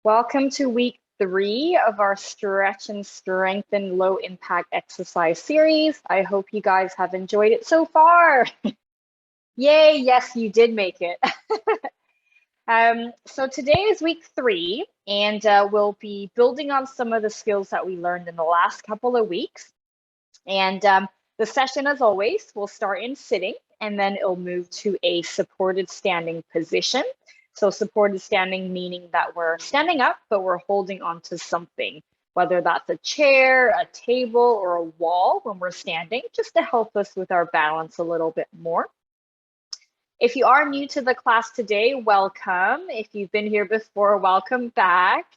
Welcome to week 3 of our Stretch and Strengthen Low Impact Exercise series. I hope you guys have enjoyed it so far. Yay, yes, you did make it. So today is week 3, and we'll be building on some of the skills that we learned in the last couple of weeks. And the session, as always, will start in sitting, and then it'll move to a supported standing position. So supported standing meaning that we're standing up, but we're holding onto something, whether that's a chair, a table, or a wall when we're standing, just to help us with our balance a little bit more. If you are new to the class today, welcome. If you've been here before, welcome back.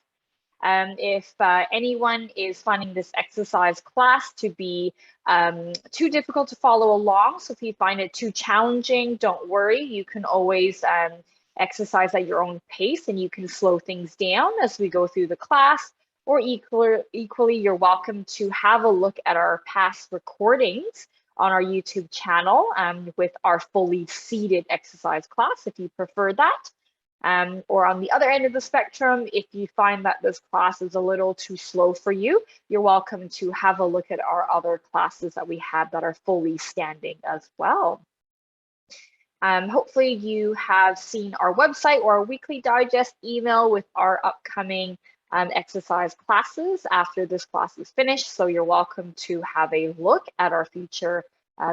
If anyone is finding this exercise class to be too difficult to follow along, so if you find it too challenging, don't worry. You can always exercise at your own pace, and you can slow things down as we go through the class. Or equally, you're welcome to have a look at our past recordings on our YouTube channel with our fully seated exercise class, if you prefer that. Or on the other end of the spectrum, if you find that this class is a little too slow for you, you're welcome to have a look at our other classes that we have that are fully standing as well. Hopefully you have seen our website or our weekly digest email with our upcoming exercise classes after this class is finished. So you're welcome to have a look at our future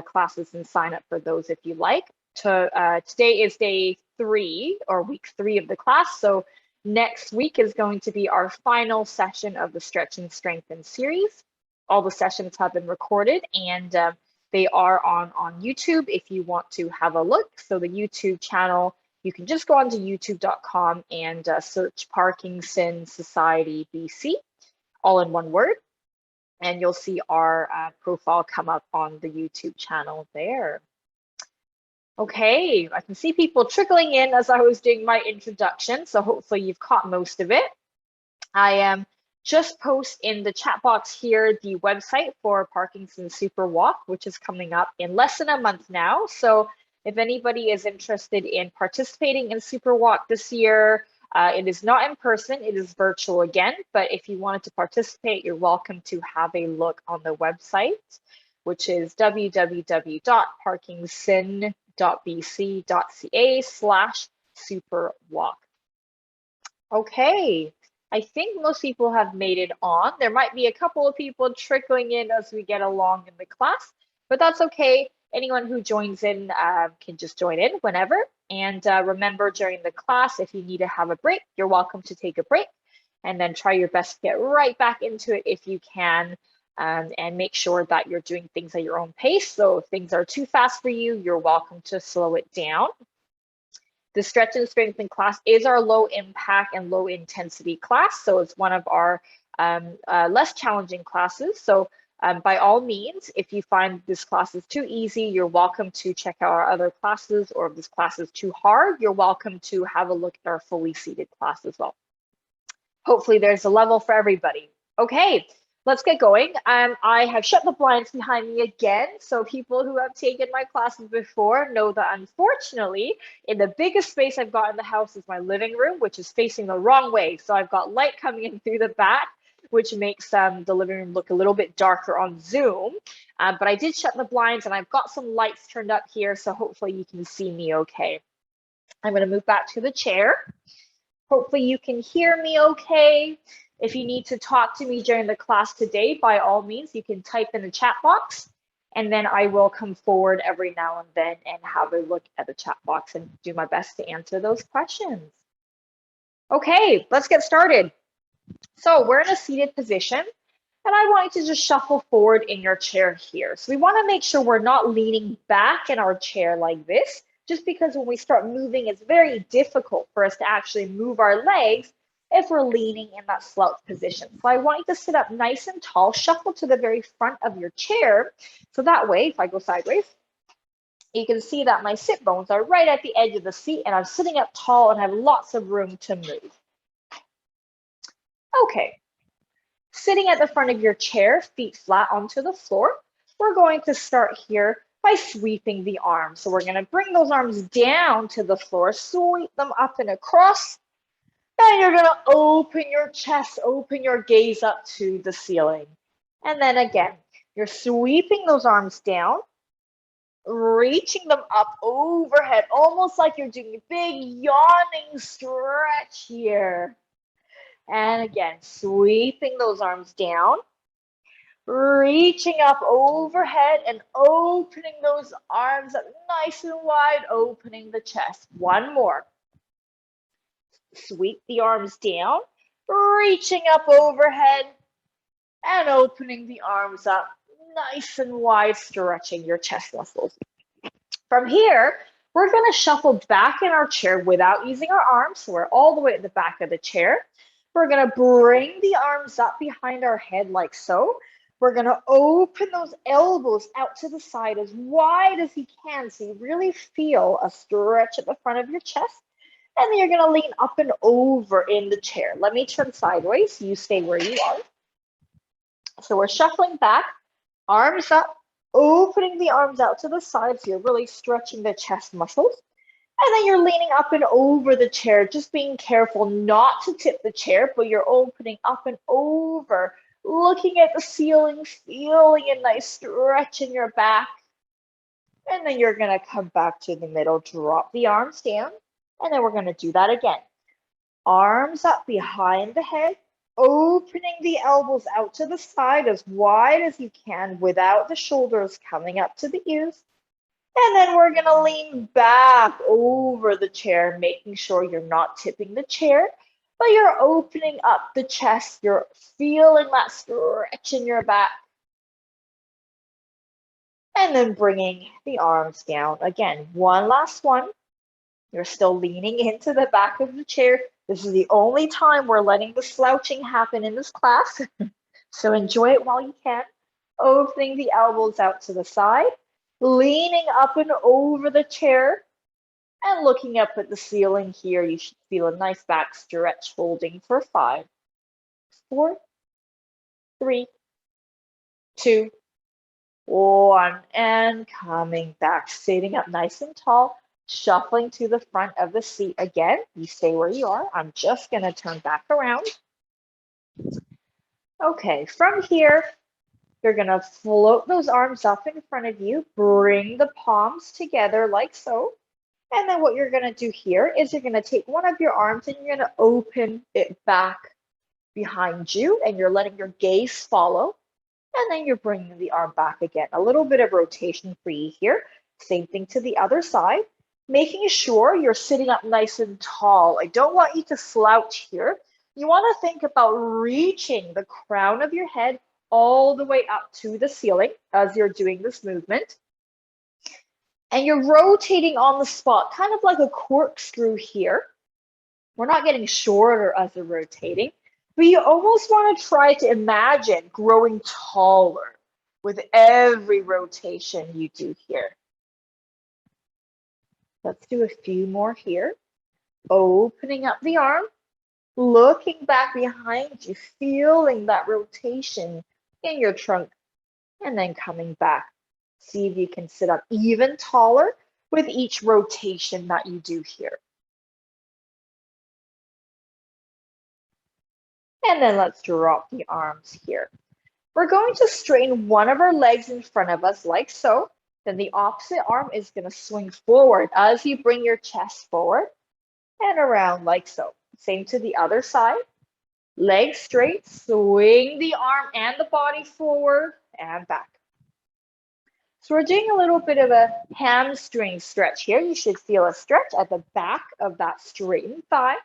classes and sign up for those if you like. Today is day 3 or week 3 of the class. So next week is going to be our final session of the Stretch and Strengthen series. All the sessions have been recorded, and they are on YouTube if you want to have a look. So the YouTube channel, you can just go onto youtube.com and search Parkinson Society BC, all in one word, and you'll see our profile come up on the YouTube channel there. Okay, I can see people trickling in as I was doing my introduction, so hopefully you've caught most of it. I just post in the chat box here the website for Parkinson Super Walk, which is coming up in less than a month now. So if anybody is interested in participating in Super Walk this year, it is not in person, it is virtual again, but if you wanted to participate, you're welcome to have a look on the website, which is www.parkinson.bc.ca/superwalk. Okay, I think most people have made it on. There might be a couple of people trickling in as we get along in the class, but that's okay. Anyone who joins in can just join in whenever. And remember, during the class, if you need to have a break, you're welcome to take a break, and then try your best to get right back into it if you can, and make sure that you're doing things at your own pace. So if things are too fast for you, you're welcome to slow it down. The Stretch and Strengthen class is our low impact and low intensity class. So it's one of our less challenging classes. So by all means, if you find this class is too easy, you're welcome to check out our other classes, or if this class is too hard, you're welcome to have a look at our fully seated class as well. Hopefully there's a level for everybody. Okay, let's get going. I have shut the blinds behind me again, so people who have taken my classes before know that unfortunately, in the biggest space I've got in the house is my living room, which is facing the wrong way. So I've got light coming in through the back, which makes the living room look a little bit darker on Zoom. But I did shut the blinds, and I've got some lights turned up here, so hopefully you can see me okay. I'm going to move back to the chair. Hopefully you can hear me okay. If you need to talk to me during the class today, by all means, you can type in the chat box, and then I will come forward every now and then and have a look at the chat box and do my best to answer those questions. Okay, let's get started. So we're in a seated position, and I want you to just shuffle forward in your chair here. So we want to make sure we're not leaning back in our chair like this, just because when we start moving, it's very difficult for us to actually move our legs if we're leaning in that slouch position. So I want you to sit up nice and tall, shuffle to the very front of your chair. So that way, if I go sideways, you can see that my sit bones are right at the edge of the seat, and I'm sitting up tall and have lots of room to move. Okay, sitting at the front of your chair, feet flat onto the floor, we're going to start here by sweeping the arms. So we're going to bring those arms down to the floor, sweep them up and across, Then you're gonna open your chest, open your gaze up to the ceiling. And then again, you're sweeping those arms down, reaching them up overhead, almost like you're doing a big yawning stretch here. And again, sweeping those arms down, reaching up overhead and opening those arms up nice and wide, opening the chest. One more. Sweep the arms down, reaching up overhead and opening the arms up nice and wide, stretching your chest muscles. From here, we're going to shuffle back in our chair without using our arms. So we're all the way at the back of the chair. We're going to bring the arms up behind our head like so. We're going to open those elbows out to the side as wide as you can so you really feel a stretch at the front of your chest. And then you're going to lean up and over in the chair. Let me turn sideways. You stay where you are. So we're shuffling back, arms up, opening the arms out to the side so you're really stretching the chest muscles. And then you're leaning up and over the chair, just being careful not to tip the chair, but you're opening up and over, looking at the ceiling, feeling a nice stretch in your back. And then you're going to come back to the middle, drop the arms down. And then we're going to do that again. Arms up behind the head, opening the elbows out to the side as wide as you can without the shoulders coming up to the ears. And then we're going to lean back over the chair, making sure you're not tipping the chair, but you're opening up the chest. You're feeling that stretch in your back. And then bringing the arms down. Again, one last one. You're still leaning into the back of the chair. This is the only time we're letting the slouching happen in this class. So enjoy it while you can. Opening the elbows out to the side, leaning up and over the chair, and looking up at the ceiling here. You should feel a nice back stretch, holding for 5, 4, 3, 2, 1, and coming back, sitting up nice and tall. Shuffling to the front of the seat again. You stay where you are. I'm just going to turn back around. Okay, from here, you're going to float those arms up in front of you. Bring the palms together like so. And then what you're going to do here is you're going to take one of your arms and you're going to open it back behind you. And you're letting your gaze follow. And then you're bringing the arm back again. A little bit of rotation for you here. Same thing to the other side. Making sure you're sitting up nice and tall. I don't want you to slouch here. You want to think about reaching the crown of your head all the way up to the ceiling as you're doing this movement. And you're rotating on the spot, kind of like a corkscrew here. We're not getting shorter as we're rotating, but you almost want to try to imagine growing taller with every rotation you do here. Let's do a few more here. Opening up the arm, looking back behind you, feeling that rotation in your trunk, and then coming back. See if you can sit up even taller with each rotation that you do here. And then let's drop the arms here. We're going to straighten one of our legs in front of us like so. Then the opposite arm is going to swing forward as you bring your chest forward and around like so. Same to the other side. Legs straight, swing the arm and the body forward and back. So we're doing a little bit of a hamstring stretch here. You should feel a stretch at the back of that straightened thigh.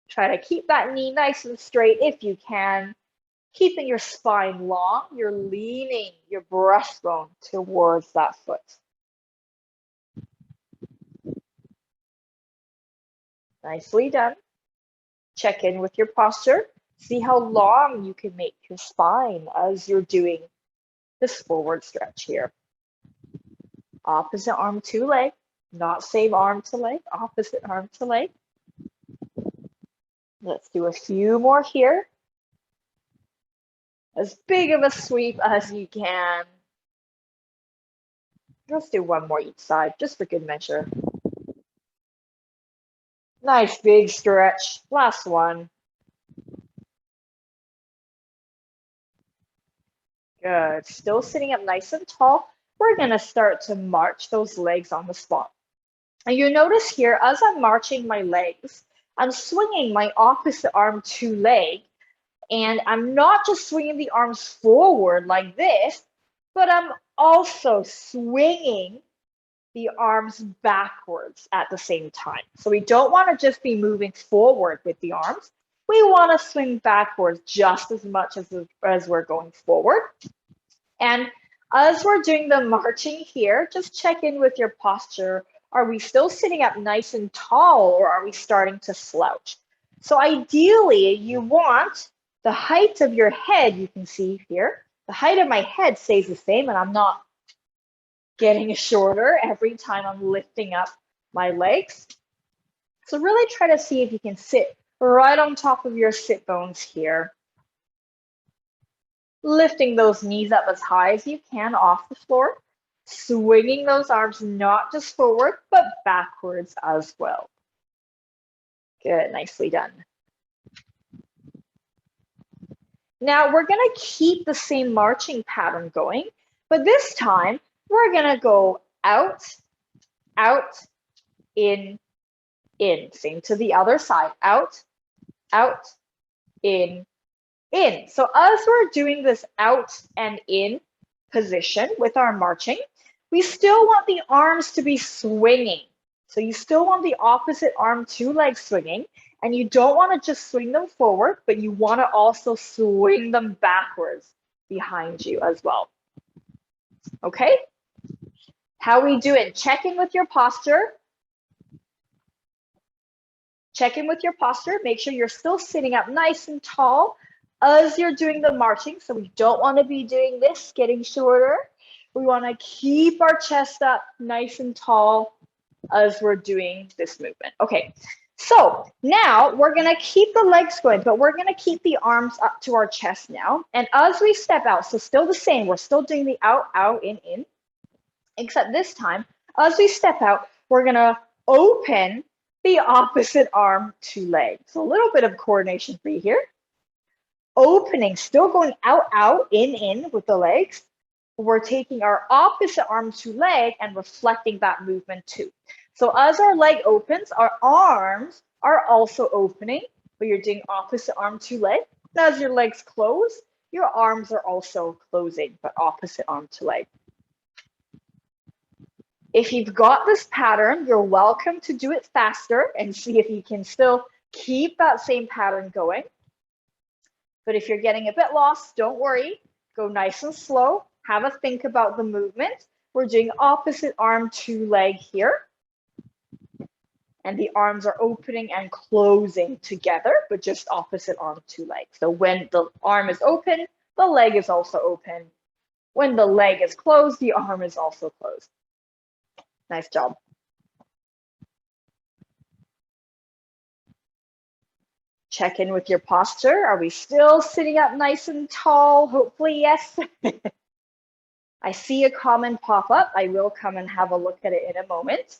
Try to keep that knee nice and straight if you can. Keeping your spine long, you're leaning your breastbone towards that foot. Nicely done. Check in with your posture. See how long you can make your spine as you're doing this forward stretch here. Opposite arm to leg, not same arm to leg, opposite arm to leg. Let's do a few more here. As big of a sweep as you can. Let's do one more each side, just for good measure. Nice big stretch. Last one. Good. Still sitting up nice and tall. We're going to start to march those legs on the spot. And you notice here, as I'm marching my legs, I'm swinging my opposite arm to leg. And I'm not just swinging the arms forward like this, but I'm also swinging the arms backwards at the same time. So we don't want to just be moving forward with the arms. We want to swing backwards just as much as we're going forward. And as we're doing the marching here, just check in with your posture. Are we still sitting up nice and tall, or are we starting to slouch? So ideally, you want the height of your head, you can see here, the height of my head stays the same, and I'm not getting shorter every time I'm lifting up my legs. So really try to see if you can sit right on top of your sit bones here. Lifting those knees up as high as you can off the floor. Swinging those arms not just forward, but backwards as well. Good, nicely done. Now we're gonna keep the same marching pattern going, but this time we're gonna go out, out, in, in. Same to the other side, out, out, in. So as we're doing this out and in position with our marching, we still want the arms to be swinging. So you still want the opposite arm to leg swinging, and you don't want to just swing them forward, but you want to also swing them backwards behind you as well. Okay? How we doing? Check in with your posture. Check in with your posture. Make sure you're still sitting up nice and tall as you're doing the marching. So we don't want to be doing this, getting shorter. We want to keep our chest up nice and tall as we're doing this movement. Okay, so now we're going to keep the legs going, but we're going to keep the arms up to our chest now. And as we step out, so still the same, we're still doing the out, out, in, except this time, as we step out, we're going to open the opposite arm to leg. So a little bit of coordination for you here. Opening, still going out, out, in with the legs. We're taking our opposite arm to leg and reflecting that movement too. So as our leg opens, our arms are also opening, but you're doing opposite arm to leg. And as your legs close, your arms are also closing, but opposite arm to leg. If you've got this pattern, you're welcome to do it faster and see if you can still keep that same pattern going. But if you're getting a bit lost, don't worry. Go nice and slow. Have a think about the movement. We're doing opposite arm to leg here. And the arms are opening and closing together, but just opposite arm to leg. So when the arm is open, the leg is also open. When the leg is closed, the arm is also closed. Nice job. Check in with your posture. Are we still sitting up nice and tall? Hopefully, yes. I see a comment pop up. I will come and have a look at it in a moment.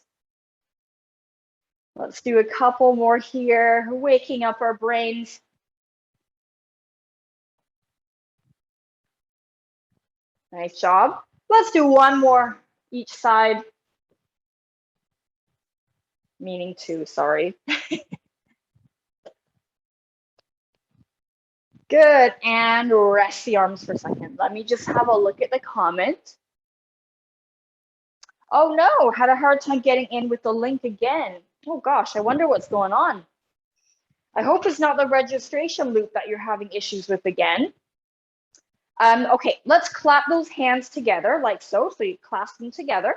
Let's do a couple more here, waking up our brains. Nice job. Let's do one more each side. Meaning two, sorry. Good, and rest the arms for a second. Let me just have a look at the comment. Oh no, had a hard time getting in with the link again. Oh gosh, I wonder what's going on. I hope it's not the registration loop that you're having issues with again. Okay, let's clap those hands together like so. So you clasp them together.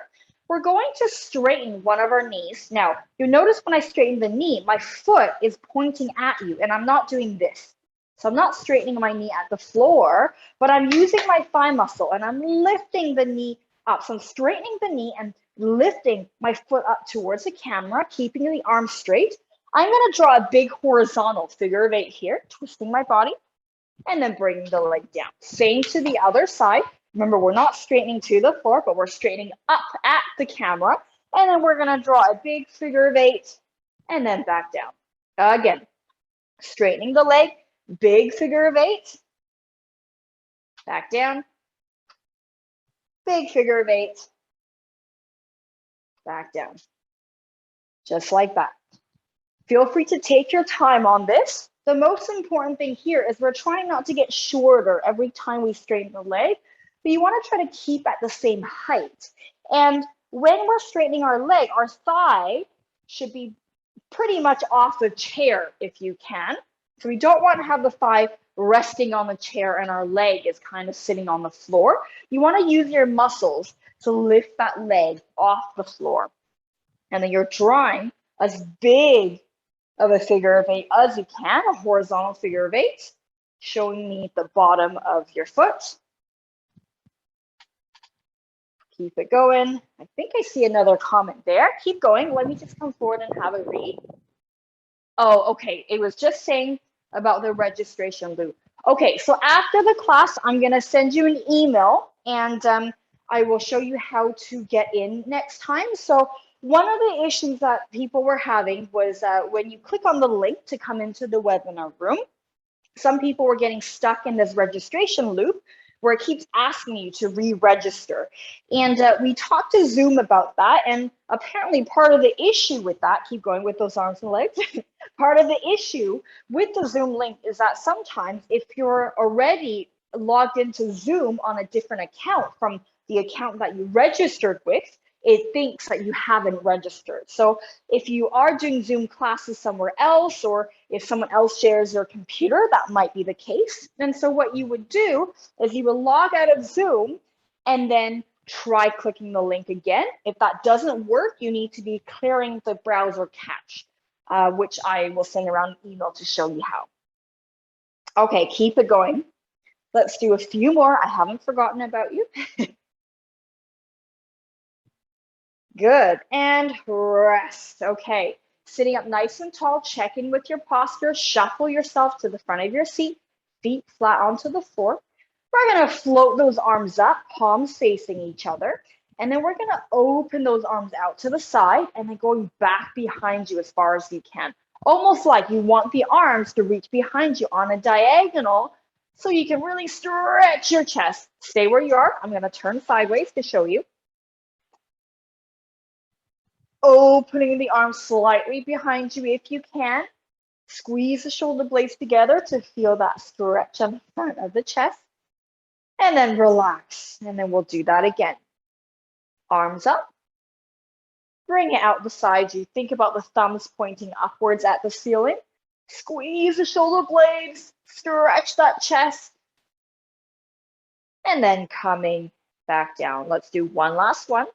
We're going to straighten one of our knees. Now, you notice when I straighten the knee, my foot is pointing at you, and I'm not doing this. So I'm not straightening my knee at the floor, but I'm using my thigh muscle, and I'm lifting the knee up. So I'm straightening the knee and lifting my foot up towards the camera, keeping the arm straight. I'm going to draw a big horizontal figure of 8 here, twisting my body, and then bringing the leg down. Same to the other side. Remember, we're not straightening to the floor, but we're straightening up at the camera. And then we're going to draw a big figure of 8 and then back down. Again, straightening the leg, big figure of 8, back down, big figure of 8, back down, just like that. Feel free to take your time on this. The most important thing here is we're trying not to get shorter every time we straighten the leg, but you want to try to keep at the same height. And when we're straightening our leg, our thigh should be pretty much off the chair if you can. So we don't want to have the thigh resting on the chair and our leg is kind of sitting on the floor. You want to use your muscles to lift that leg off the floor. And then you're drawing as big of a figure of 8 as you can, a horizontal figure of 8, showing me the bottom of your foot. Keep it going. I think I see another comment there. Keep going. Let me just come forward and have a read. Oh, okay. It was just saying about the registration loop. Okay, so after the class, I'm going to send you an email and I will show you how to get in next time. So one of the issues that people were having was when you click on the link to come into the webinar room, some people were getting stuck in this registration loop where it keeps asking you to re-register. And we talked to Zoom about that. And apparently part of the issue with that, keep going with those arms and legs, part of the issue with the Zoom link is that sometimes if you're already logged into Zoom on a different account from the account that you registered with, it thinks that you haven't registered. So if you are doing Zoom classes somewhere else, or if someone else shares your computer, that might be the case. And so what you would do is you will log out of Zoom and then try clicking the link again. If that doesn't work, you need to be clearing the browser cache, which I will send around an email to show you how. Okay, keep it going. Let's do a few more. I haven't forgotten about you. Good, and rest. Okay, sitting up nice and tall, check in with your posture, shuffle yourself to the front of your seat, feet flat onto the floor. We're gonna float those arms up, palms facing each other, and then we're gonna open those arms out to the side and then going back behind you as far as you can. Almost like you want the arms to reach behind you on a diagonal so you can really stretch your chest. Stay where you are. I'm gonna turn sideways to show you. Opening the arms slightly behind you if you can. Squeeze the shoulder blades together to feel that stretch on the front of the chest. And then relax. And then we'll do that again. Arms up. Bring it out beside you. Think about the thumbs pointing upwards at the ceiling. Squeeze the shoulder blades. Stretch that chest. And then coming back down. Let's do one last one.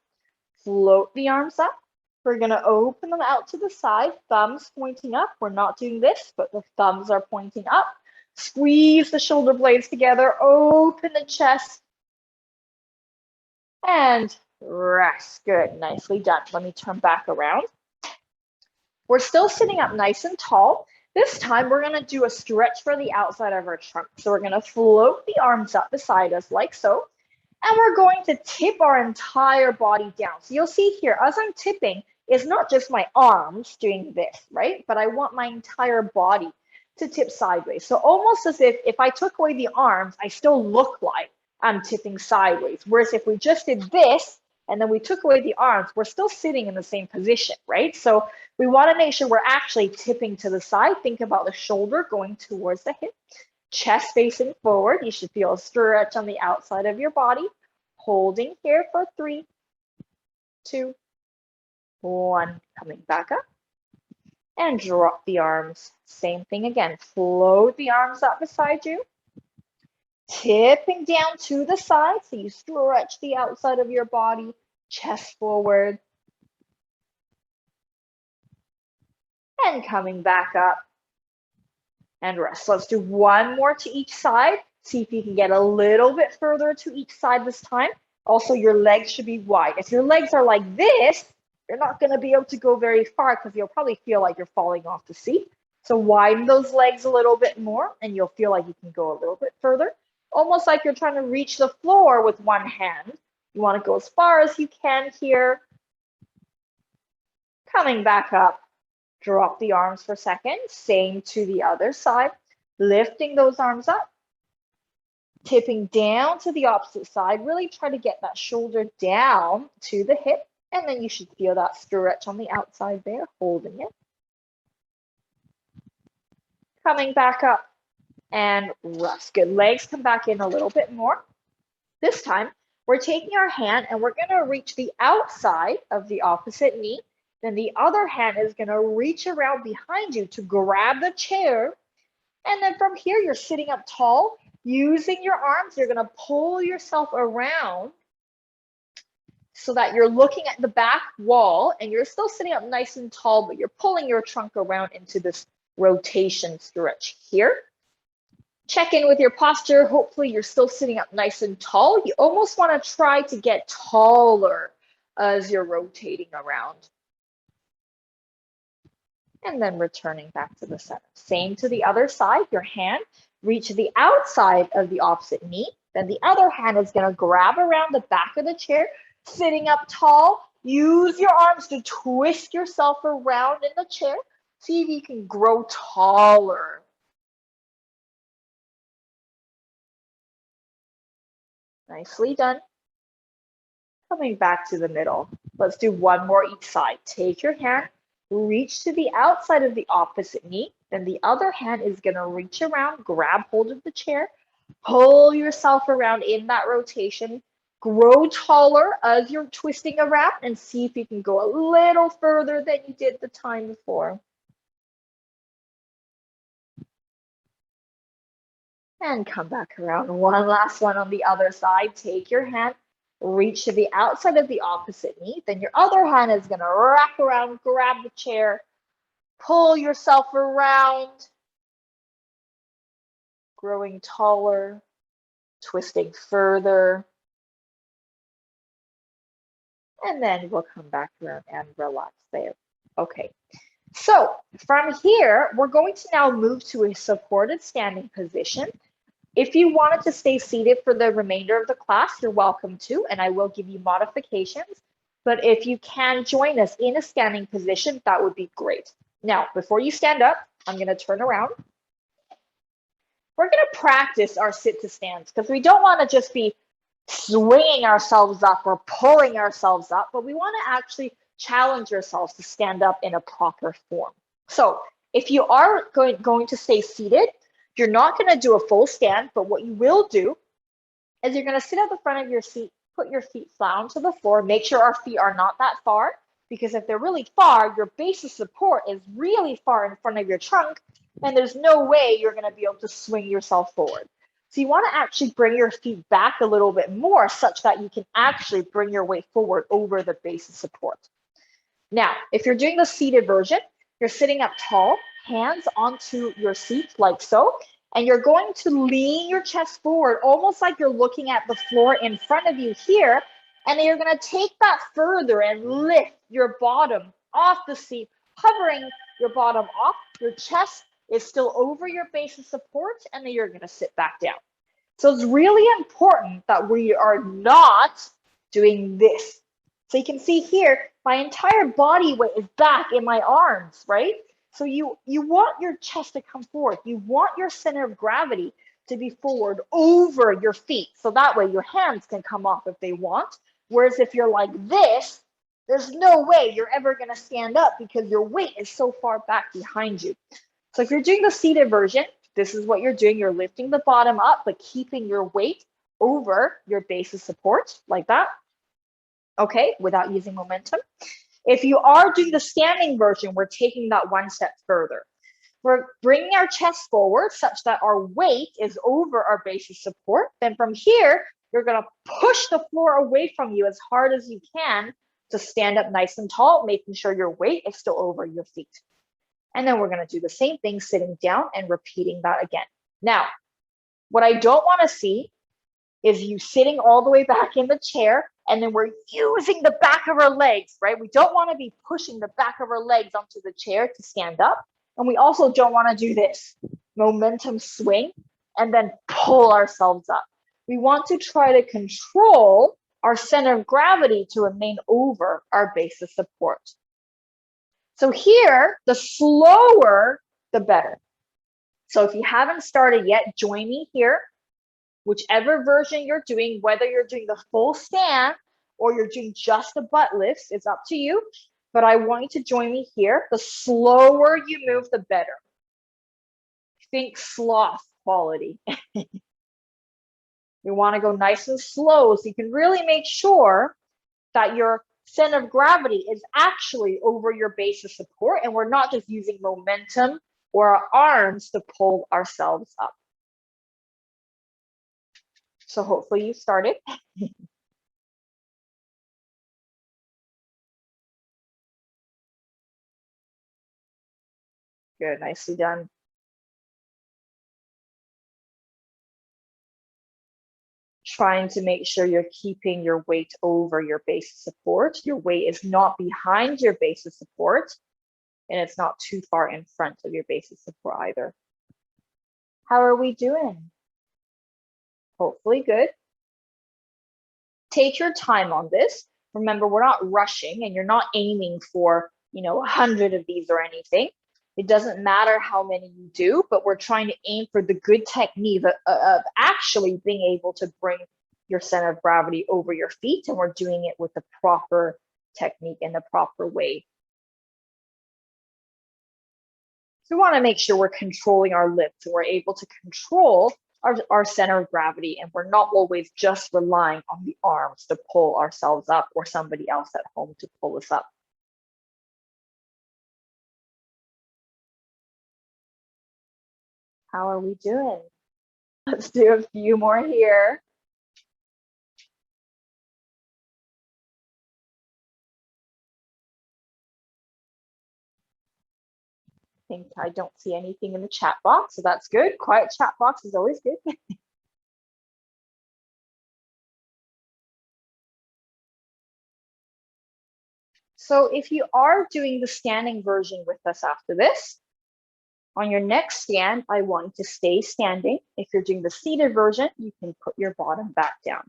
Float the arms up. We're going to open them out to the side, thumbs pointing up. We're not doing this, but the thumbs are pointing up. Squeeze the shoulder blades together, open the chest, and rest. Good, nicely done. Let me turn back around. We're still sitting up nice and tall. This time, we're going to do a stretch for the outside of our trunk. So we're going to float the arms up beside us like so. And we're going to tip our entire body down. So you'll see here, as I'm tipping, it's not just my arms doing this, right? But I want my entire body to tip sideways. So almost as if I took away the arms, I still look like I'm tipping sideways. Whereas if we just did this, and then we took away the arms, we're still sitting in the same position, right? So we want to make sure we're actually tipping to the side. Think about the shoulder going towards the hip. Chest facing forward. You should feel a stretch on the outside of your body. Holding here for 3, 2, 1. Coming back up. And drop the arms. Same thing again. Float the arms up beside you. Tipping down to the side. So you stretch the outside of your body. Chest forward. And coming back up. And rest. Let's do one more to each side. See if you can get a little bit further to each side this time. Also, your legs should be wide. If your legs are like this, you're not going to be able to go very far because you'll probably feel like you're falling off the seat. So widen those legs a little bit more and you'll feel like you can go a little bit further. Almost like you're trying to reach the floor with one hand. You want to go as far as you can here. Coming back up Drop the arms for a second. Same to the other side. Lifting those arms up. Tipping down to the opposite side. Really try to get that shoulder down to the hip. And then you should feel that stretch on the outside there, holding it. Coming back up and rest. Good. Legs come back in a little bit more. This time, we're taking our hand and we're going to reach the outside of the opposite knee. Then the other hand is going to reach around behind you to grab the chair. And then from here, you're sitting up tall. Using your arms, you're going to pull yourself around so that you're looking at the back wall and you're still sitting up nice and tall, but you're pulling your trunk around into this rotation stretch here. Check in with your posture. Hopefully you're still sitting up nice and tall. You almost want to try to get taller as you're rotating around. And then returning back to the center. Same to the other side. Your hand reach the outside of the opposite knee. Then the other hand is going to grab around the back of the chair, sitting up tall. Use your arms to twist yourself around in the chair. See if you can grow taller. Nicely done. Coming back to the middle. Let's do one more each side. Take your hand, reach to the outside of the opposite knee. Then the other hand is going to reach around, grab hold of the chair, pull yourself around in that rotation. Grow taller as you're twisting around and see if you can go a little further than you did the time before. And come back around. One last one on the other side. Take your hand, reach to the outside of the opposite knee. Then your other hand is going to wrap around, grab the chair, pull yourself around, growing taller, twisting further. And then we'll come back around and relax there. Okay. So from here, we're going to now move to a supported standing position. If you wanted to stay seated for the remainder of the class, you're welcome to, and I will give you modifications. But if you can join us in a standing position, that would be great. Now, before you stand up, I'm going to turn around. We're going to practice our sit to stands because we don't want to just be swinging ourselves up or pulling ourselves up, but we want to actually challenge ourselves to stand up in a proper form. So if you are going to stay seated, you're not going to do a full stand, but what you will do is you're going to sit at the front of your seat, put your feet flat onto the floor, make sure our feet are not that far, because if they're really far, your base of support is really far in front of your trunk, and there's no way you're going to be able to swing yourself forward. So you want to actually bring your feet back a little bit more such that you can actually bring your weight forward over the base of support. Now, if you're doing the seated version, you're sitting up tall, hands onto your seat like so, and you're going to lean your chest forward, almost like you're looking at the floor in front of you here, and then you're going to take that further and lift your bottom off the seat, hovering your bottom off. Your chest is still over your base of support, and then you're going to sit back down. So it's really important that we are not doing this. So you can see here, my entire body weight is back in my arms, right? So you want your chest to come forward. You want your center of gravity to be forward over your feet. So that way your hands can come off if they want. Whereas if you're like this, there's no way you're ever going to stand up because your weight is so far back behind you. So if you're doing the seated version, this is what you're doing. You're lifting the bottom up, but keeping your weight over your base of support like that. Okay, without using momentum. If you are doing the standing version, we're taking that one step further. We're bringing our chest forward such that our weight is over our base of support. Then from here, you're going to push the floor away from you as hard as you can to stand up nice and tall, making sure your weight is still over your feet. And then we're going to do the same thing sitting down and repeating that again. Now, what I don't want to see is you sitting all the way back in the chair, and then we're using the back of our legs, right? We don't want to be pushing the back of our legs onto the chair to stand up. And we also don't want to do this momentum swing and then pull ourselves up. We want to try to control our center of gravity to remain over our base of support. So here, the slower, the better. So if you haven't started yet, join me here. Whichever version you're doing, whether you're doing the full stand or you're doing just the butt lifts, it's up to you. But I want you to join me here. The slower you move, the better. Think sloth quality. You want to go nice and slow so you can really make sure that your center of gravity is actually over your base of support and we're not just using momentum or our arms to pull ourselves up. So hopefully you started. Good, nicely done. Trying to make sure you're keeping your weight over your base of support. Your weight is not behind your base of support, and it's not too far in front of your base of support either. How are we doing? Hopefully good. Take your time on this. Remember, we're not rushing and you're not aiming for, 100 of these or anything. It doesn't matter how many you do, but we're trying to aim for the good technique of actually being able to bring your center of gravity over your feet, and we're doing it with the proper technique and the proper way. So we want to make sure we're controlling our lifts and we're able to control our center of gravity, and we're not always just relying on the arms to pull ourselves up or somebody else at home to pull us up. How are we doing? Let's do a few more here. I don't see anything in the chat box, so that's good. Quiet chat box is always good. So if you are doing the standing version with us after this, on your next stand, I want you to stay standing. If you're doing the seated version, you can put your bottom back down.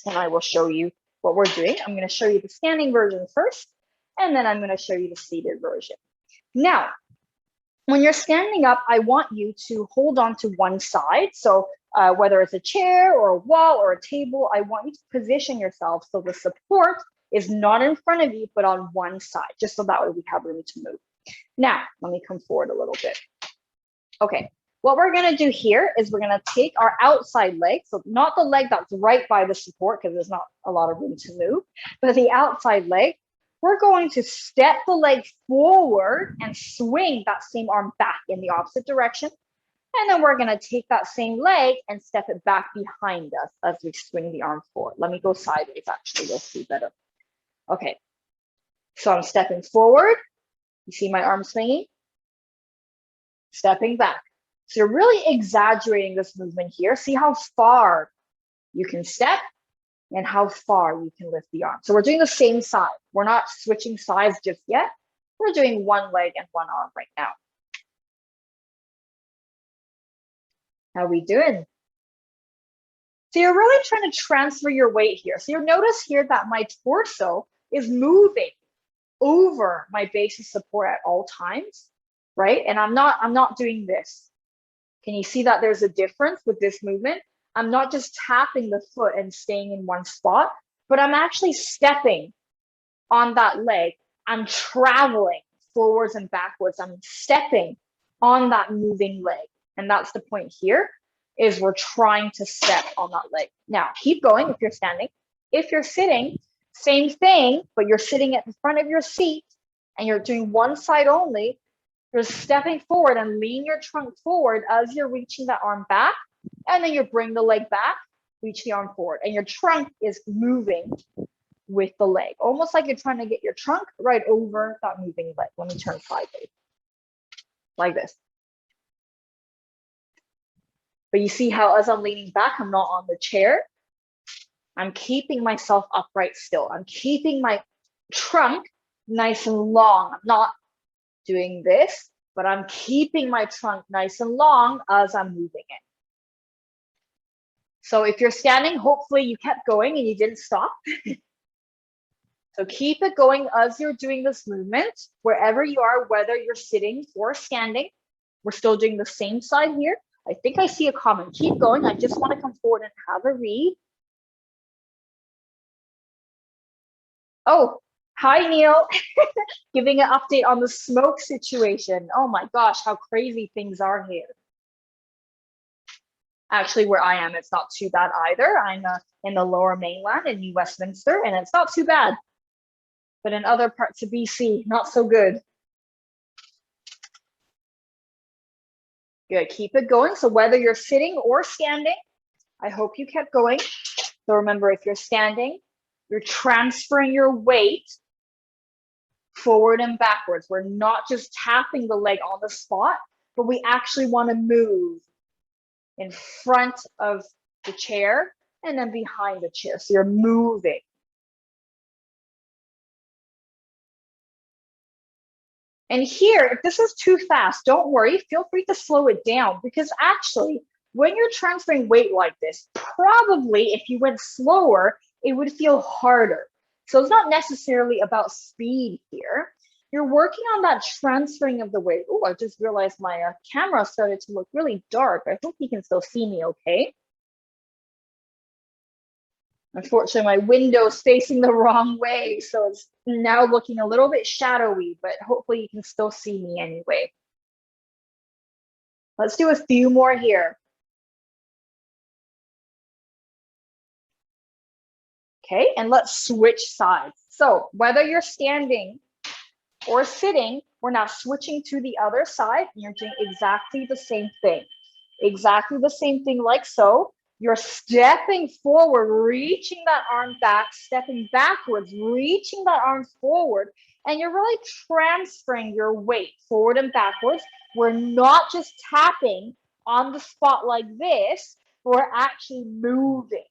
And I will show you what we're doing. I'm going to show you the standing version first, and then I'm going to show you the seated version. Now, when you're standing up, I want you to hold on to one side. So whether it's a chair or a wall or a table, I want you to position yourself so the support is not in front of you, but on one side, just so that way we have room to move. Now, let me come forward a little bit. Okay, what we're gonna do here is we're gonna take our outside leg, so not the leg that's right by the support because there's not a lot of room to move, but the outside leg, we're going to step the leg forward and swing that same arm back in the opposite direction. And then we're gonna take that same leg and step it back behind us as we swing the arm forward. Let me go sideways, actually, you'll see better. Okay, so I'm stepping forward. You see my arm swinging? Stepping back. So you're really exaggerating this movement here. See how far you can step and how far you can lift the arm. So we're doing the same side. We're not switching sides just yet. We're doing one leg and one arm right now. How are we doing? So you're really trying to transfer your weight here. So you'll notice here that my torso is moving over my base of support at all times, right? And I'm not doing this. Can you see that there's a difference with this movement? I'm not just tapping the foot and staying in one spot, but I'm actually stepping on that leg. I'm traveling forwards and backwards. I'm stepping on that moving leg. And that's the point here, is we're trying to step on that leg. Now, keep going if you're standing. If you're sitting, same thing, but you're sitting at the front of your seat and you're doing one side only. You're stepping forward and lean your trunk forward as you're reaching that arm back, and then you bring the leg back, reach the arm forward, and your trunk is moving with the leg, almost like you're trying to get your trunk right over that moving leg. Let me turn sideways, like this. But you see how as I'm leaning back, I'm not on the chair. I'm keeping myself upright still. I'm keeping my trunk nice and long. I'm not doing this, but I'm keeping my trunk nice and long as I'm moving it. So if you're standing, hopefully you kept going and you didn't stop. So So keep it going as you're doing this movement, wherever you are, whether you're sitting or standing. We're still doing the same side here. I think I see a comment. Keep going. I just want to come forward and have a read. Oh, hi, Neil. Giving an update on the smoke situation. Oh my gosh, how crazy things are here. Actually, where I am, it's not too bad either. I'm in the Lower Mainland in New Westminster, and it's not too bad. But in other parts of BC, not so good. Good, keep it going. So whether you're sitting or standing, I hope you kept going. So remember, if you're standing, you're transferring your weight forward and backwards. We're not just tapping the leg on the spot, but we actually want to move in front of the chair and then behind the chair. So you're moving. And here, if this is too fast, don't worry, feel free to slow it down, because actually, when you're transferring weight like this, probably if you went slower, it would feel harder. So it's not necessarily about speed here. You're working on that transferring of the weight. Oh, I just realized my camera started to look really dark. I hope you can still see me okay. Unfortunately, my window's facing the wrong way, so it's now looking a little bit shadowy, but hopefully you can still see me anyway. Let's do a few more here. Okay, and let's switch sides. So whether you're standing or sitting, we're now switching to the other side, and you're doing exactly the same thing. Exactly the same thing like so. You're stepping forward, reaching that arm back, stepping backwards, reaching that arm forward, and you're really transferring your weight forward and backwards. We're not just tapping on the spot like this, we're actually moving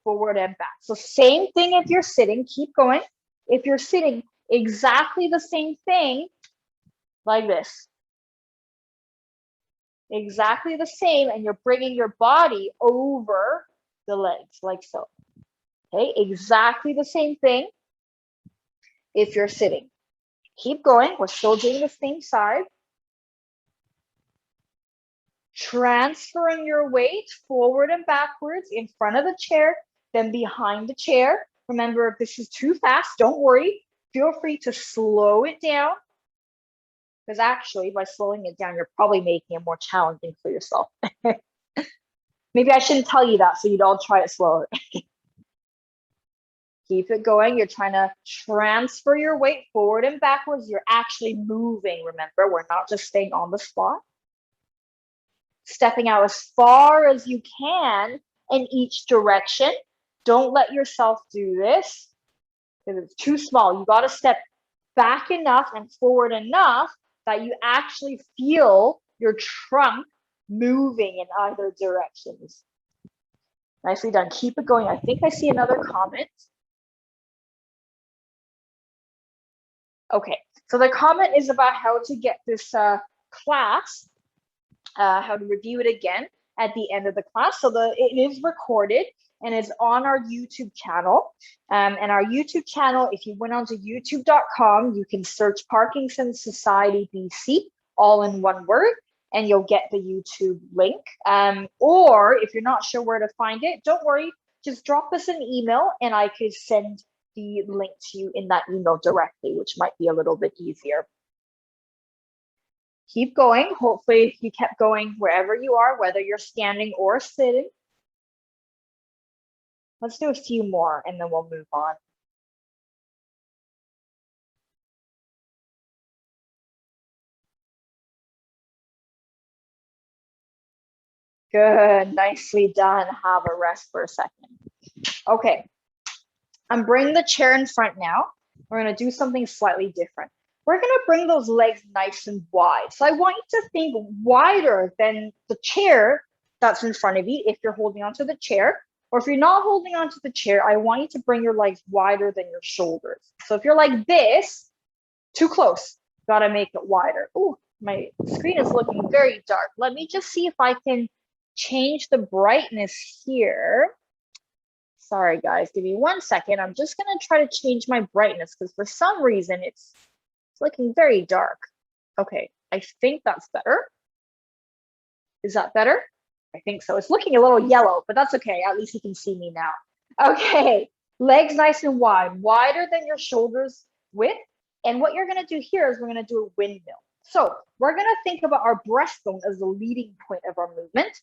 forward and back. So same thing if you're sitting, keep going. If you're sitting, exactly the same thing like this. Exactly the same, and you're bringing your body over the legs like so. Okay, exactly the same thing if you're sitting. Keep going. We're still doing the same side. Transferring your weight forward and backwards in front of the chair, then behind the chair. Remember, if this is too fast, don't worry. Feel free to slow it down, because actually by slowing it down, you're probably making it more challenging for yourself. Maybe I shouldn't tell you that, so you'd all try it slower. Keep it going. You're trying to transfer your weight forward and backwards. You're actually moving. Remember, we're not just staying on the spot. Stepping out as far as you can in each direction. Don't let yourself do this because it's too small. You got to step back enough and forward enough that you actually feel your trunk moving in either directions. Nicely done. Keep it going. I think I see another comment. Okay, so the comment is about how to get this class, how to review it again at the end of the class. So it is recorded and it's on our YouTube channel. And our YouTube channel, if you went onto youtube.com, you can search Parkinson Society BC, all in one word, and you'll get the YouTube link. Or if you're not sure where to find it, don't worry, just drop us an email and I could send the link to you in that email directly, which might be a little bit easier. Keep going. Hopefully you kept going wherever you are, whether you're standing or sitting. Let's do a few more and then we'll move on. Good, nicely done. Have a rest for a second. Okay, I'm bringing the chair in front now. We're gonna do something slightly different. We're gonna bring those legs nice and wide. So I want you to think wider than the chair that's in front of you if you're holding onto the chair. Or if you're not holding onto the chair, I want you to bring your legs wider than your shoulders. So if you're like this, too close, gotta make it wider. Oh, my screen is looking very dark. Let me just see if I can change the brightness here. Sorry, guys, give me 1 second. I'm just gonna try to change my brightness because for some reason it's looking very dark. Okay, I think that's better. Is that better? I think so. It's looking a little yellow, but that's okay. At least you can see me now. Okay, legs nice and wide, wider than your shoulders width. And what you're gonna do here is we're gonna do a windmill. So we're gonna think about our breastbone as the leading point of our movement.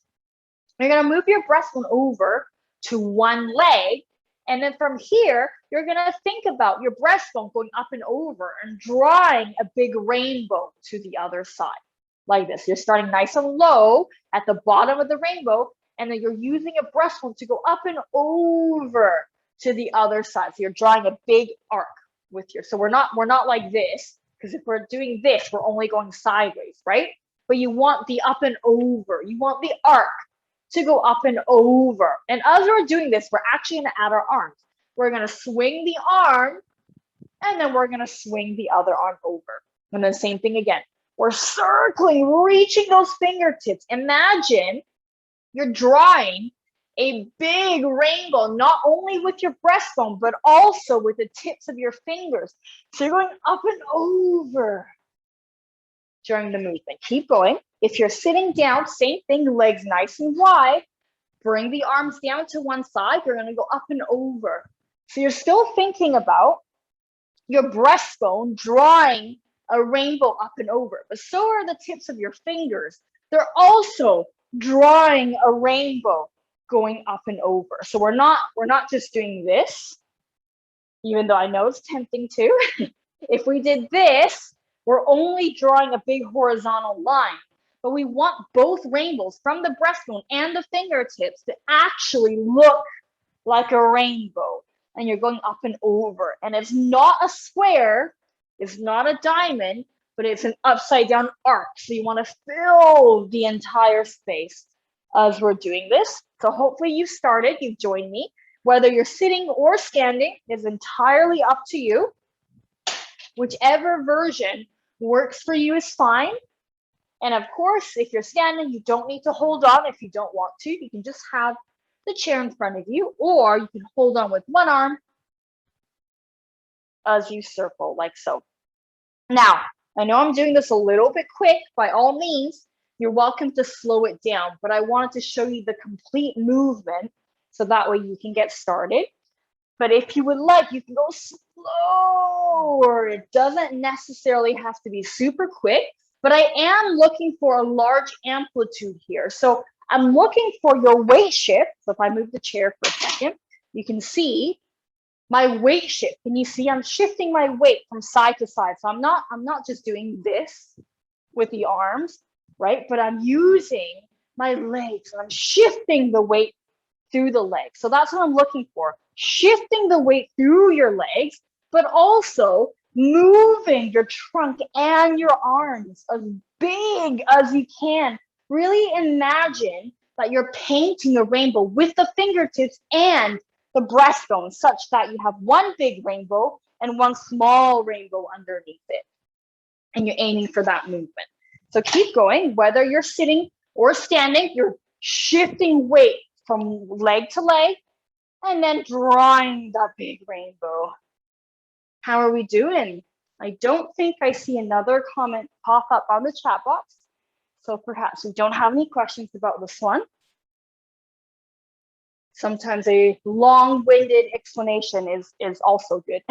You're gonna move your breastbone over to one leg. And then from here, you're gonna think about your breastbone going up and over and drawing a big rainbow to the other side. Like this. You're starting nice and low at the bottom of the rainbow, and then you're using a breastbone to go up and over to the other side. So you're drawing a big arc with your, so we're not like this, because if we're doing this, we're only going sideways, right? But you want the up and over. You want the arc to go up and over. And as we're doing this, we're actually going to add our arms. We're going to swing the arm, and then we're going to swing the other arm over. And then same thing again. We're circling, reaching those fingertips. Imagine you're drawing a big rainbow, not only with your breastbone, but also with the tips of your fingers. So you're going up and over during the movement. Keep going. If you're sitting down, same thing, legs nice and wide. Bring the arms down to one side. You're going to go up and over. So you're still thinking about your breastbone drawing a rainbow up and over, but so are the tips of your fingers. They're also drawing a rainbow going up and over. So we're not just doing this, even though I know it's tempting to. If we did this, we're only drawing a big horizontal line, but we want both rainbows from the breastbone and the fingertips to actually look like a rainbow. And you're going up and over, and it's not a square. It's not a diamond, but it's an upside down arc. So you want to fill the entire space as we're doing this. So hopefully you started, you've joined me. Whether you're sitting or standing is entirely up to you. Whichever version works for you is fine. And of course, if you're standing, you don't need to hold on if you don't want to. You can just have the chair in front of you, or you can hold on with one arm as you circle like so. Now, I know I'm doing this a little bit quick. By all means, you're welcome to slow it down, but I wanted to show you the complete movement so that way you can get started. But if you would like, you can go slower. It doesn't necessarily have to be super quick, but I am looking for a large amplitude here. So I'm looking for your weight shift. So if I move the chair for a second, you can see my weight shift. Can you see I'm shifting my weight from side to side? So I'm not just doing this with the arms, right? But I'm using my legs. I'm shifting the weight through the legs. So that's what I'm looking for. Shifting the weight through your legs, but also moving your trunk and your arms as big as you can. Really imagine that you're painting a rainbow with the fingertips and the breastbone, such that you have one big rainbow and one small rainbow underneath it. And you're aiming for that movement. So keep going. Whether you're sitting or standing, you're shifting weight from leg to leg and then drawing that big rainbow. How are we doing? I don't think I see another comment pop up on the chat box. So perhaps we don't have any questions about this one. Sometimes a long-winded explanation is also good.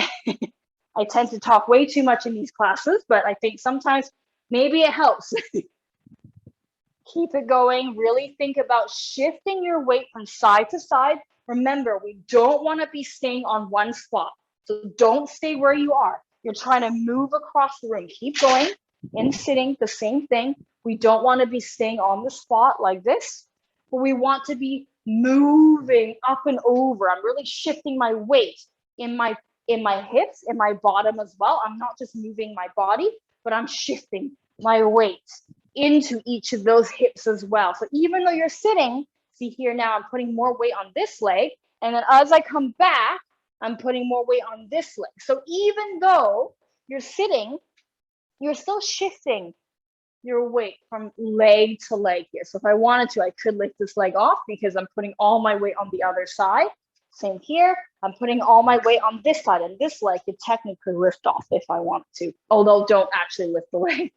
I tend to talk way too much in these classes, but I think sometimes maybe it helps. Keep it going. Really think about shifting your weight from side to side. Remember, we don't want to be staying on one spot. So don't stay where you are. You're trying to move across the room. Keep going. In sitting, the same thing. We don't want to be staying on the spot like this, but we want to be moving up and over. I'm really shifting my weight in my hips, in my bottom as well. I'm not just moving my body, but I'm shifting my weight into each of those hips as well. So even though you're sitting, see here now, I'm putting more weight on this leg. And then as I come back, I'm putting more weight on this leg. So even though you're sitting, you're still shifting your weight from leg to leg here. So if I wanted to, I could lift this leg off because I'm putting all my weight on the other side. Same here. I'm putting all my weight on this side, and this leg could technically lift off if I want to, although don't actually lift the leg.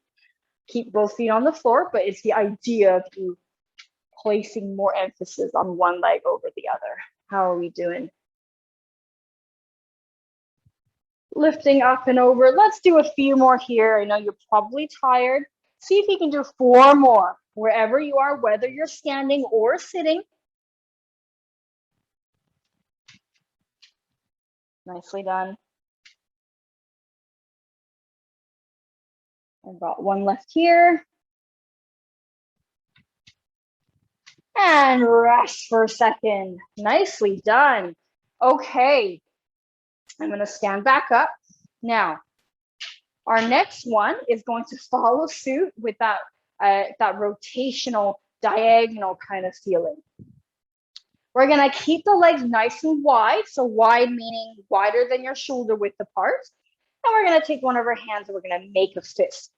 Keep both feet on the floor, but it's the idea of you placing more emphasis on one leg over the other. How are we doing? Lifting up and over. Let's do a few more here. I know you're probably tired. See if you can do 4 more, wherever you are, whether you're standing or sitting. Nicely done. I've got one left here. And rest for a second. Nicely done. Okay, I'm going to stand back up. Now, our next one is going to follow suit with that rotational diagonal kind of feeling. We're going to keep the legs nice and wide. So wide meaning wider than your shoulder width apart. And we're going to take one of our hands and we're going to make a fist.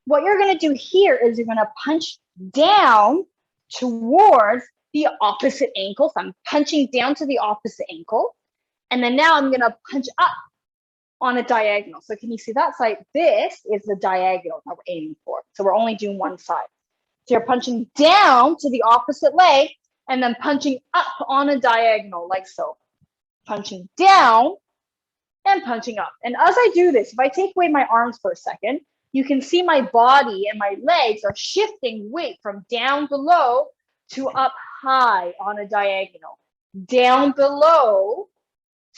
What you're going to do here is you're going to punch down towards the opposite ankle. So I'm punching down to the opposite ankle. And then now I'm going to punch up on a diagonal. So can you see that? So like this is the diagonal that we're aiming for. So we're only doing one side. So you're punching down to the opposite leg and then punching up on a diagonal like so. Punching down and punching up. And as I do this, if I take away my arms for a second, you can see my body and my legs are shifting weight from down below to up high on a diagonal. Down below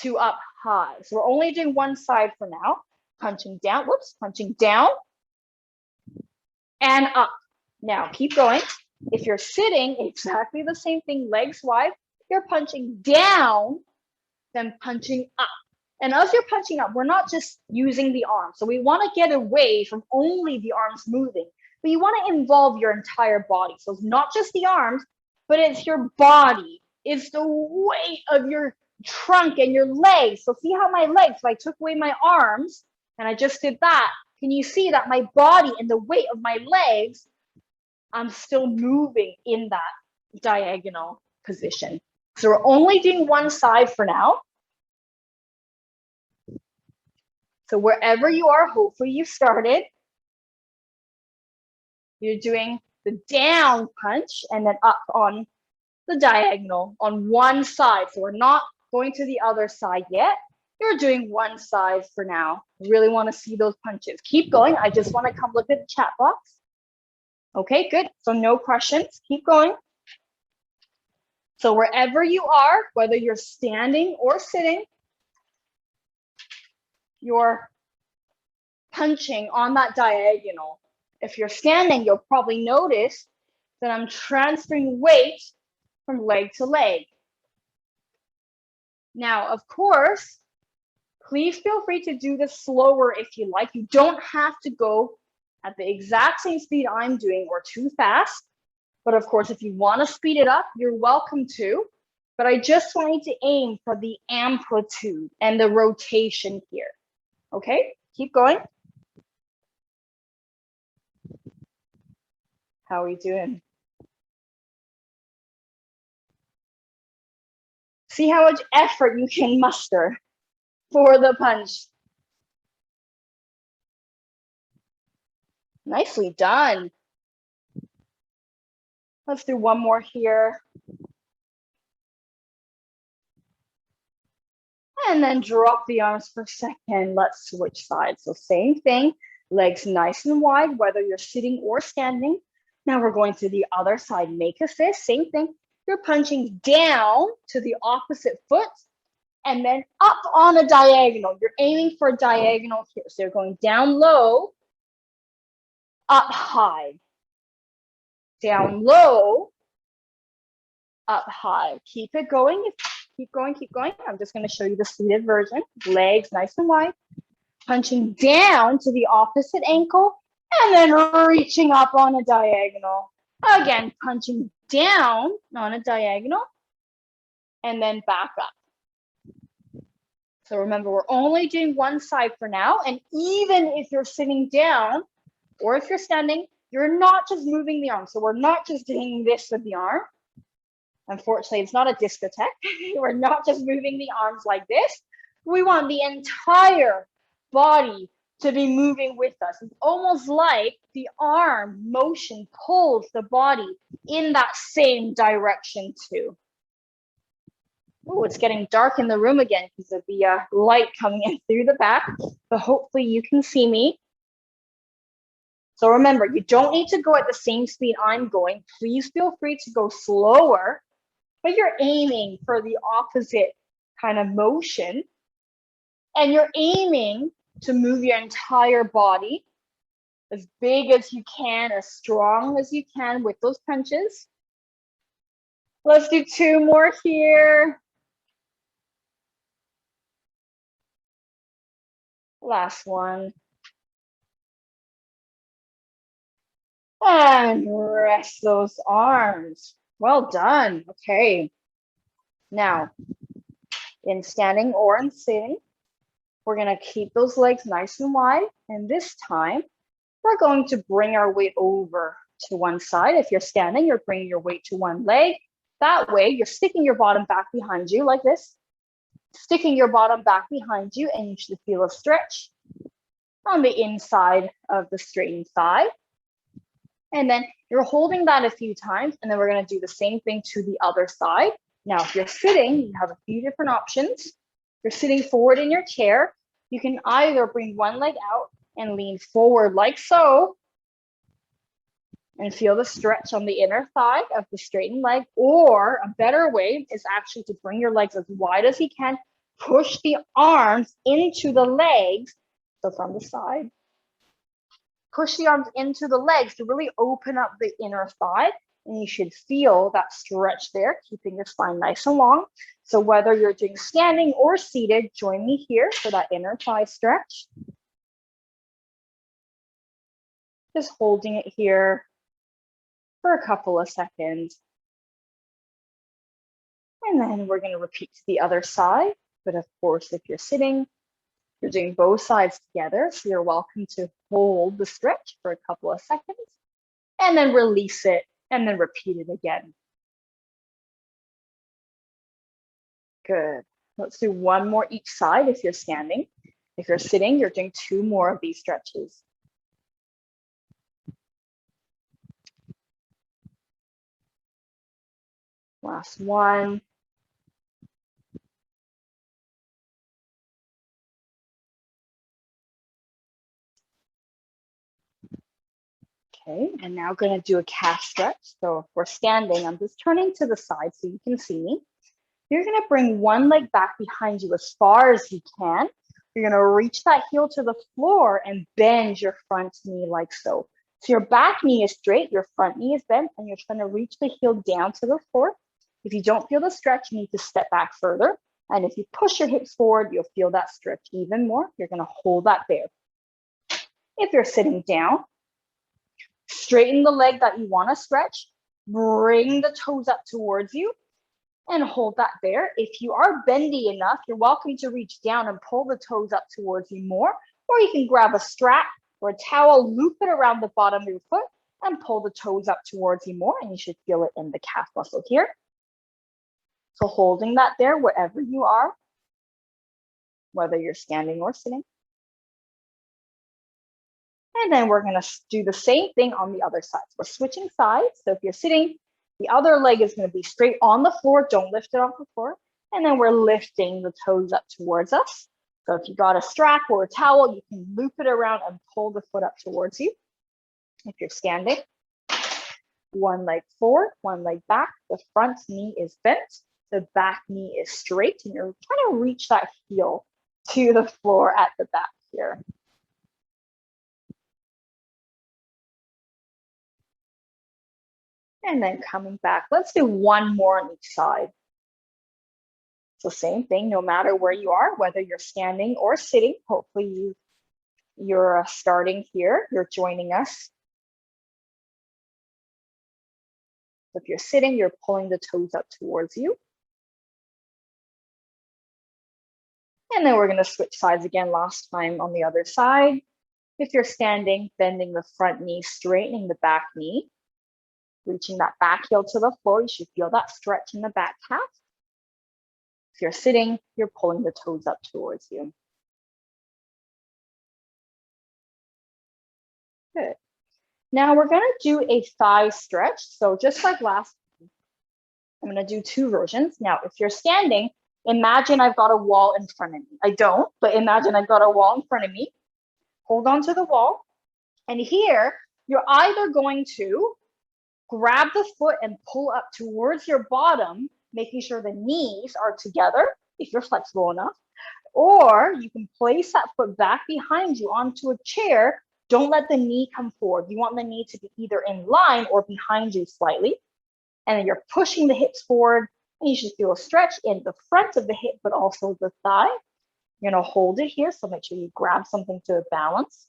to up high. So we're only doing one side for now. Punching down, whoops, punching down and up. Now keep going. If you're sitting, exactly the same thing, legs wide, you're punching down, then punching up. And as you're punching up, we're not just using the arms. So we want to get away from only the arms moving, but you want to involve your entire body. So it's not just the arms, but it's your body. It's the weight of your trunk and your legs. So see how my legs, if I took away my arms and I just did that, can you see that my body and the weight of my legs, I'm still moving in that diagonal position. So we're only doing one side for now. So wherever you are, hopefully you started. You're doing the down punch and then up on the diagonal on one side. So we're not going to the other side yet. You're doing one side for now. Really want to see those punches. Keep going. I just want to come look at the chat box. Okay, good. So no questions. Keep going. So wherever you are, whether you're standing or sitting, you're punching on that diagonal. If you're standing, you'll probably notice that I'm transferring weight from leg to leg. Now, of course, please feel free to do this slower if you like. You don't have to go at the exact same speed I'm doing or too fast. But of course, if you want to speed it up, you're welcome to. But I just want you to aim for the amplitude and the rotation here. Okay, keep going. How are we doing? See how much effort you can muster for the punch. Nicely done. Let's do one more here. And then drop the arms for a second. Let's switch sides. So same thing, legs nice and wide, whether you're sitting or standing. Now we're going to the other side. Make a fist, same thing. You're punching down to the opposite foot and then up on a diagonal. You're aiming for a diagonal here. So you're going down low, up high, down low, up high. Keep it going. Keep going, keep going. I'm just going to show you the seated version. Legs nice and wide. Punching down to the opposite ankle and then reaching up on a diagonal. Again, punching down on a diagonal and then back up. So remember, we're only doing one side for now. And even if you're sitting down or if you're standing, you're not just moving the arm. So we're not just doing this with the arm. Unfortunately, it's not a discotheque. We're not just moving the arms like this. We want the entire body to be moving with us. It's almost like the arm motion pulls the body in that same direction too. Oh, it's getting dark in the room again because of the light coming in through the back, but hopefully you can see me. So remember, you don't need to go at the same speed I'm going. Please feel free to go slower, but you're aiming for the opposite kind of motion. And you're aiming to move your entire body as big as you can, as strong as you can with those punches. Let's do 2 more here. Last one. And rest those arms. Well done. Okay. Now, in standing or in sitting, we're going to keep those legs nice and wide. And this time, we're going to bring our weight over to one side. If you're standing, you're bringing your weight to one leg. That way, you're sticking your bottom back behind you like this. Sticking your bottom back behind you, and you should feel a stretch on the inside of the straightened thigh. And then you're holding that a few times, and then we're going to do the same thing to the other side. Now, if you're sitting, you have a few different options. If you're sitting forward in your chair, you can either bring one leg out and lean forward like so, and feel the stretch on the inner thigh of the straightened leg, or a better way is actually to bring your legs as wide as you can, push the arms into the legs, so from the side, push the arms into the legs to really open up the inner thigh, and you should feel that stretch there, keeping your spine nice and long. So whether you're doing standing or seated, join me here for that inner thigh stretch. Just holding it here for a couple of seconds. And then we're going to repeat to the other side. But of course, if you're sitting, you're doing both sides together. So you're welcome to hold the stretch for a couple of seconds and then release it and then repeat it again. Good. Let's do 1 more each side if you're standing. If you're sitting, you're doing 2 more of these stretches. Last one. Okay, and now going to do a calf stretch. So if we're standing, I'm just turning to the side so you can see me. You're going to bring one leg back behind you as far as you can. You're going to reach that heel to the floor and bend your front knee like so. So your back knee is straight, your front knee is bent, and you're trying to reach the heel down to the floor. If you don't feel the stretch, you need to step back further. And if you push your hips forward, you'll feel that stretch even more. You're going to hold that there. If you're sitting down, straighten the leg that you want to stretch. Bring the toes up towards you and hold that there. If you are bendy enough, you're welcome to reach down and pull the toes up towards you more, or you can grab a strap or a towel, loop it around the bottom of your foot and pull the toes up towards you more, and you should feel it in the calf muscle here. So holding that there wherever you are, whether you're standing or sitting. And then we're going to do the same thing on the other side. So we're switching sides. So if you're sitting, the other leg is going to be straight on the floor. Don't lift it off the floor. And then we're lifting the toes up towards us. So if you got a strap or a towel, you can loop it around and pull the foot up towards you. If you're standing, one leg forward, one leg back. The front knee is bent. The back knee is straight. And you're trying to reach that heel to the floor at the back here. And then coming back, let's do 1 more on each side. So same thing, no matter where you are, whether you're standing or sitting, hopefully you're starting here, you're joining us. If you're sitting, you're pulling the toes up towards you. And then we're going to switch sides again last time on the other side. If you're standing, bending the front knee, straightening the back knee. reaching that back heel to the floor. You should feel that stretch in the back calf. If you're sitting, you're pulling the toes up towards you. Good. Now we're going to do a thigh stretch. So just like last, I'm going to do two versions. Now, if you're standing, imagine I've got a wall in front of me. I don't, but imagine I've got a wall in front of me. Hold on to the wall. And here, you're either going to grab the foot and pull up towards your bottom, making sure the knees are together, if you're flexible enough, or you can place that foot back behind you onto a chair. Don't let the knee come forward. You want the knee to be either in line or behind you slightly. And then you're pushing the hips forward, and you should feel a stretch in the front of the hip, but also the thigh. You're gonna hold it here, so make sure you grab something to balance.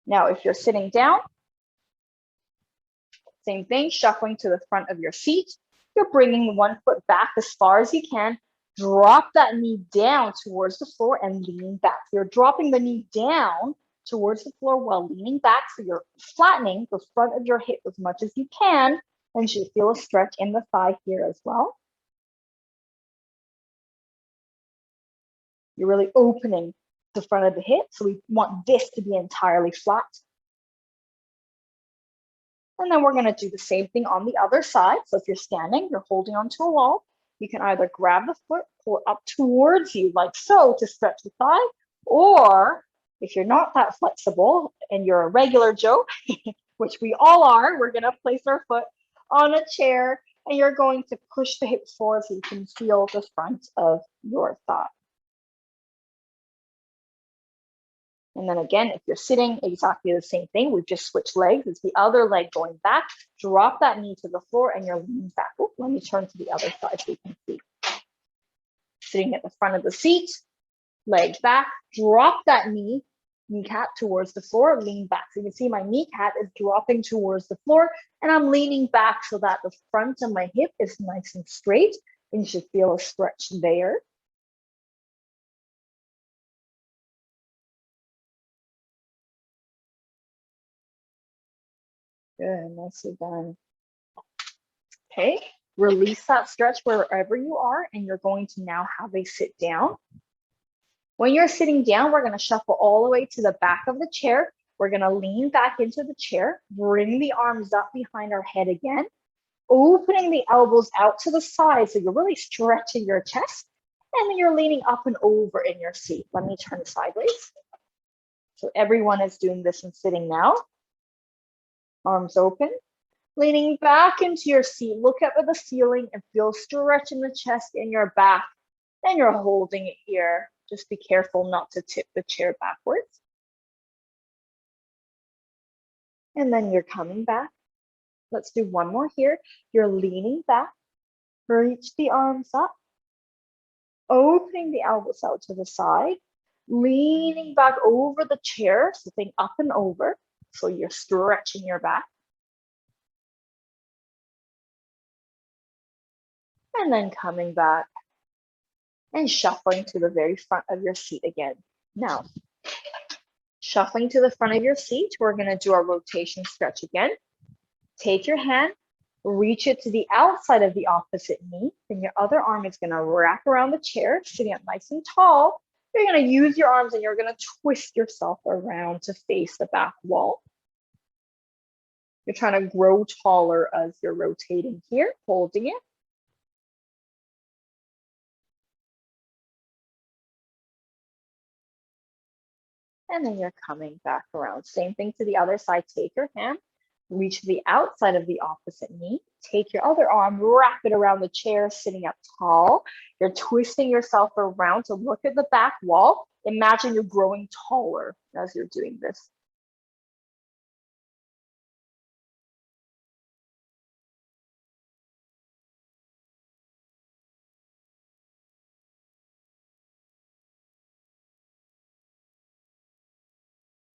Now, if you're sitting down, same thing, shuffling to the front of your seat. You're bringing one foot back as far as you can. Drop that knee down towards the floor and leaning back. You're dropping the knee down towards the floor while leaning back. So you're flattening the front of your hip as much as you can. And you should feel a stretch in the thigh here as well. You're really opening the front of the hip. So we want this to be entirely flat. And then we're going to do the same thing on the other side. So if you're standing, you're holding onto a wall. You can either grab the foot, pull it up towards you like so to stretch the thigh, or if you're not that flexible and you're a regular Joe, which we all are, we're going to place our foot on a chair and you're going to push the hips forward so you can feel the front of your thigh. And then again, if you're sitting, exactly the same thing. We've just switched legs. It's the other leg going back. Drop that knee to the floor and you're leaning back. Oh, let me turn to the other side so you can see. Sitting at the front of the seat, legs back. Drop that kneecap towards the floor, lean back. So you can see my kneecap is dropping towards the floor and I'm leaning back so that the front of my hip is nice and straight. And you should feel a stretch there. Good, nicely done. Okay, release that stretch wherever you are, and you're going to now have a sit down. When you're sitting down, we're going to shuffle all the way to the back of the chair. We're going to lean back into the chair, bring the arms up behind our head again, opening the elbows out to the side so you're really stretching your chest, and then you're leaning up and over in your seat. Let me turn sideways. So everyone is doing this and sitting now. Arms open, leaning back into your seat. Look up at the ceiling and feel stretch in the chest and your back. And you're holding it here. Just be careful not to tip the chair backwards. And then you're coming back. Let's do one more here. You're leaning back. Reach the arms up. Opening the elbows out to the side. Leaning back over the chair, so think up and over. So you're stretching your back. And then coming back and shuffling to the very front of your seat again. Now, shuffling to the front of your seat, we're going to do our rotation stretch again. Take your hand, reach it to the outside of the opposite knee. Then your other arm is going to wrap around the chair, sitting up nice and tall. You're going to use your arms and you're going to twist yourself around to face the back wall. You're trying to grow taller as you're rotating here, holding it. And then you're coming back around. Same thing to the other side. Take your hand, reach to the outside of the opposite knee. Take your other arm, wrap it around the chair, sitting up tall. You're twisting yourself around to look at the back wall. Imagine you're growing taller as you're doing this.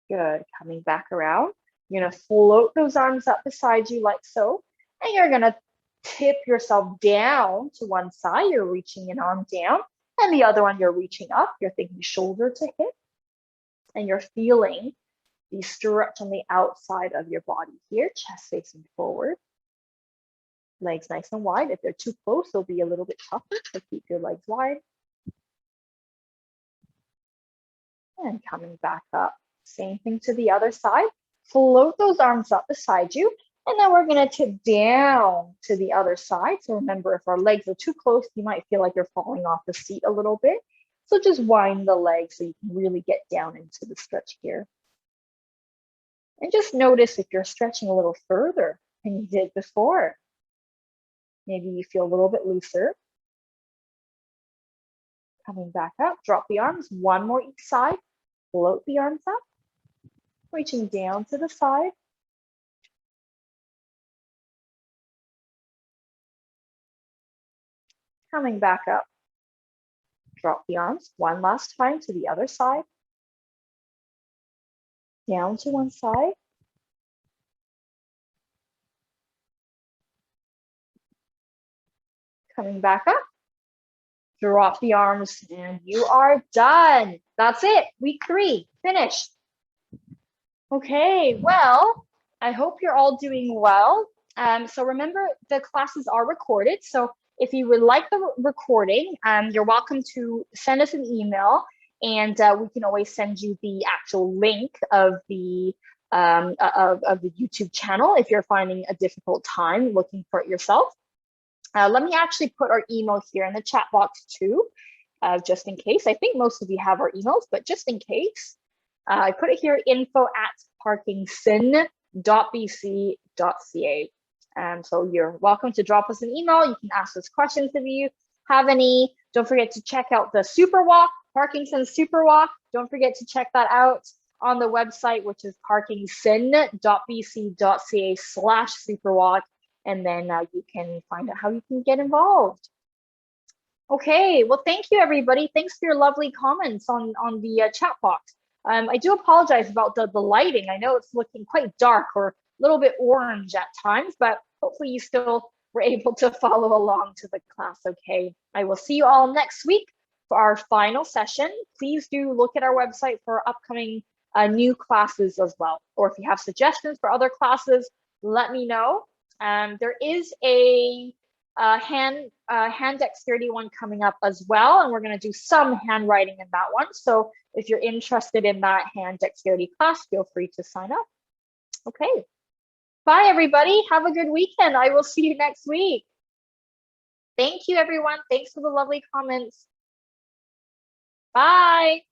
Good, coming back around. You're gonna float those arms up beside you like so, and you're gonna tip yourself down to one side. You're reaching an arm down, and the other one you're reaching up. You're thinking shoulder to hip, and you're feeling the stretch on the outside of your body here, chest facing forward. Legs nice and wide. If they're too close, they'll be a little bit tougher, so keep your legs wide. And coming back up. Same thing to the other side. Float those arms up beside you. And then we're going to tip down to the other side. So remember, if our legs are too close, you might feel like you're falling off the seat a little bit. So just wind the legs so you can really get down into the stretch here. And just notice if you're stretching a little further than you did before. Maybe you feel a little bit looser. Coming back up, drop the arms, one more each side. Float the arms up, reaching down to the side. Coming back up, drop the arms one last time to the other side. Down to one side. Coming back up, drop the arms, and you are done. That's it, week 3, finished. Okay, well, I hope you're all doing well. So remember, the classes are recorded. So if you would like the recording, you're welcome to send us an email, and we can always send you the actual link of the YouTube channel if you're finding a difficult time looking for it yourself. Let me actually put our email here in the chat box too, just in case. I think most of you have our emails, but just in case, I put it here, info@parkinson.bc.ca. So you're welcome to drop us an email. You can ask us questions if you have any. Don't forget to check out the Super Walk, Parkinson Super Walk. Don't forget to check that out on the website, which is parkinson.bc.ca/superwalk. And then you can find out how you can get involved. Okay, well, thank you, everybody. Thanks for your lovely comments on the chat box. I do apologize about the lighting. I know it's looking quite dark or a little bit orange at times, but hopefully you still were able to follow along to the class, okay? I will see you all next week for our final session. Please do look at our website for upcoming new classes as well. Or if you have suggestions for other classes, let me know. There is a hand dexterity one coming up as well, and we're going to do some handwriting in that one. So if you're interested in that hand dexterity class, feel free to sign up. Okay, bye everybody. Have a good weekend. I will see you next week. Thank you, everyone. Thanks for the lovely comments. Bye.